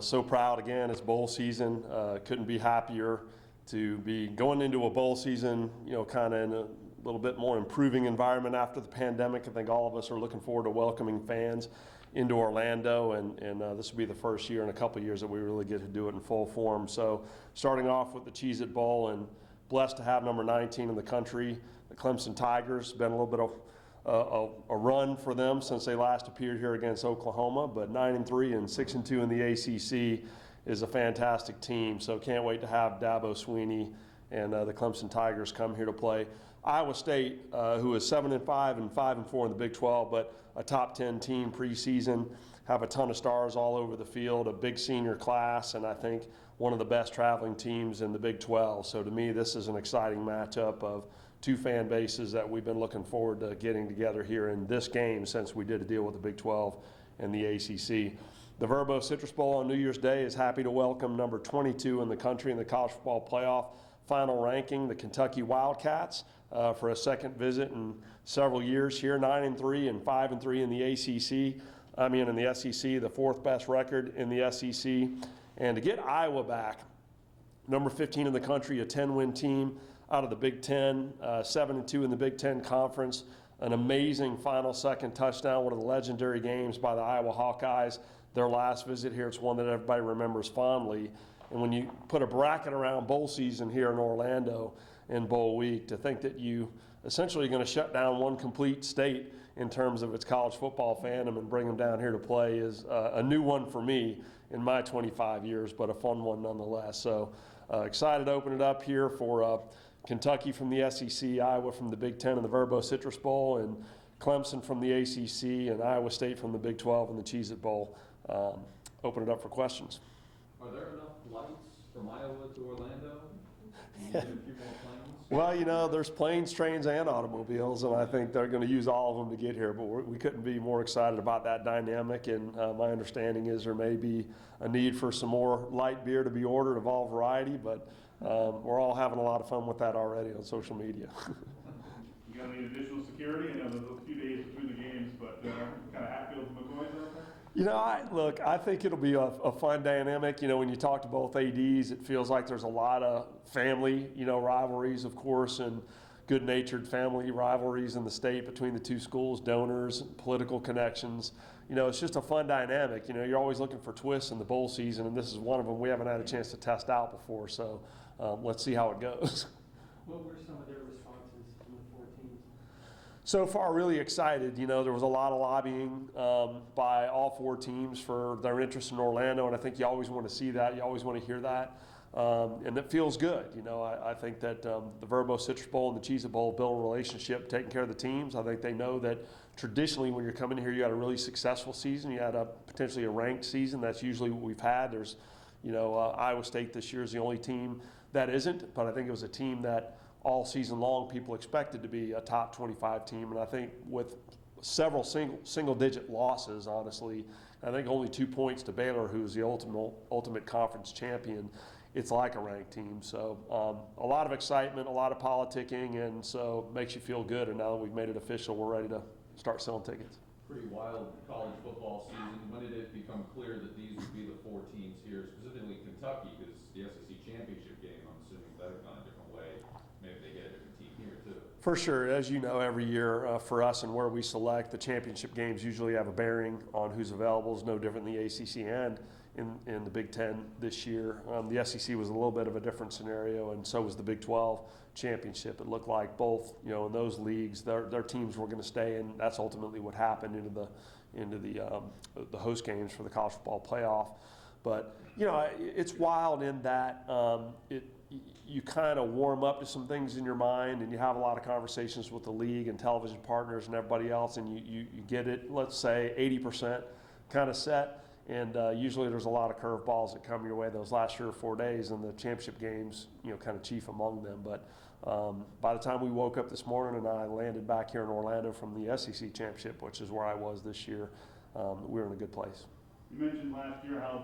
so proud again. It's bowl season. Couldn't be happier to be going into a bowl season, kind of in a little bit more improving environment after the pandemic. I think all of us are looking forward to welcoming fans into Orlando, and this will be the first year in a couple of years that we really get to do it in full form. So starting off with the Cheez-It Bowl, and blessed to have number 19 in the country, the Clemson Tigers. Been a little bit of a run for them since they last appeared here against Oklahoma, but 9-3 and 6-2 in the ACC is a fantastic team. So can't wait to have Dabo Swinney and the Clemson Tigers come here to play Iowa State, who is 7-5 and 5-4 in the Big 12, but a top 10 team preseason. Have a ton of stars all over the field, a big senior class, and I think one of the best traveling teams in the Big 12. So to me, this is an exciting matchup of two fan bases that we've been looking forward to getting together here in this game since we did a deal with the Big 12 and the ACC. The Vrbo Citrus Bowl on New Year's Day is happy to welcome number 22 in the country in the college football playoff final ranking, the Kentucky Wildcats, for a second visit in several years here, 9-3 and 5-3 in the ACC. In the SEC, the fourth best record in the SEC. And to get Iowa back, number 15 in the country, a 10-win team out of the Big Ten, 7-2 in the Big Ten Conference, an amazing final second touchdown, one of the legendary games by the Iowa Hawkeyes. Their last visit here, it's one that everybody remembers fondly. And when you put a bracket around bowl season here in Orlando in bowl week, to think that you essentially are going to shut down one complete state in terms of its college football fandom and bring them down here to play is a new one for me in my 25 years, but a fun one nonetheless. So excited to open it up here for Kentucky from the SEC, Iowa from the Big Ten and the Vrbo Citrus Bowl, and Clemson from the ACC, and Iowa State from the Big 12 and the Cheez-It Bowl. Open it up for questions. Are there enough flights from Iowa to Orlando? Get a few more planes? Well, there's planes, trains, and automobiles, and I think they're going to use all of them to get here, but we couldn't be more excited about that dynamic, and my understanding is there may be a need for some more light beer to be ordered of all variety, but we're all having a lot of fun with that already on social media. You got any additional security? I know there's a few days between the games, but kind of Hatfield and McCoy's out there? I think it'll be a fun dynamic. When you talk to both ADs, it feels like there's a lot of family, rivalries, of course, and good-natured family rivalries in the state between the two schools, donors, political connections. It's just a fun dynamic. You're always looking for twists in the bowl season, and this is one of them we haven't had a chance to test out before, so let's see how it goes. What were some of their responses from the 4 teams? So far, really excited. There was a lot of lobbying by all 4 teams for their interest in Orlando, and I think you always want to see that. You always want to hear that, and it feels good. I think that the Vrbo Citrus Bowl and the Cheez-It Bowl build a relationship, taking care of the teams. I think they know that traditionally when you're coming here, you had a really successful season. You had potentially a ranked season. That's usually what we've had. There's, Iowa State this year is the only team that isn't, but I think it was a team that all season long people expected to be a top 25 team, and I think with several single-digit losses, honestly, I think only 2 points to Baylor, who's the ultimate conference champion, it's like a ranked team. So a lot of excitement, a lot of politicking, and so it makes you feel good, and now that we've made it official, we're ready to start selling tickets. Pretty wild college football season. When did it become clear that these would be the 4 teams here, specifically Kentucky, because the SEC championship game, I'm assuming that'll gone a different way. Maybe they get a different team here too. For sure. As you know, every year for us and where we select, the championship games usually have a bearing on who's available. It's no different in the ACC and in the Big Ten this year. The SEC was a little bit of a different scenario, and so was the Big 12 championship. It looked like both, in those leagues, their teams were going to stay, and that's ultimately what happened into the host games for the college football playoff. But it's wild in that you kind of warm up to some things in your mind, and you have a lot of conversations with the league and television partners and everybody else, and you get it, let's say 80% kind of set. And usually there's a lot of curveballs that come your way those last 3 or 4 days, and the championship games, kind of chief among them. But by the time we woke up this morning and I landed back here in Orlando from the SEC championship, which is where I was this year, we were in a good place. You mentioned last year how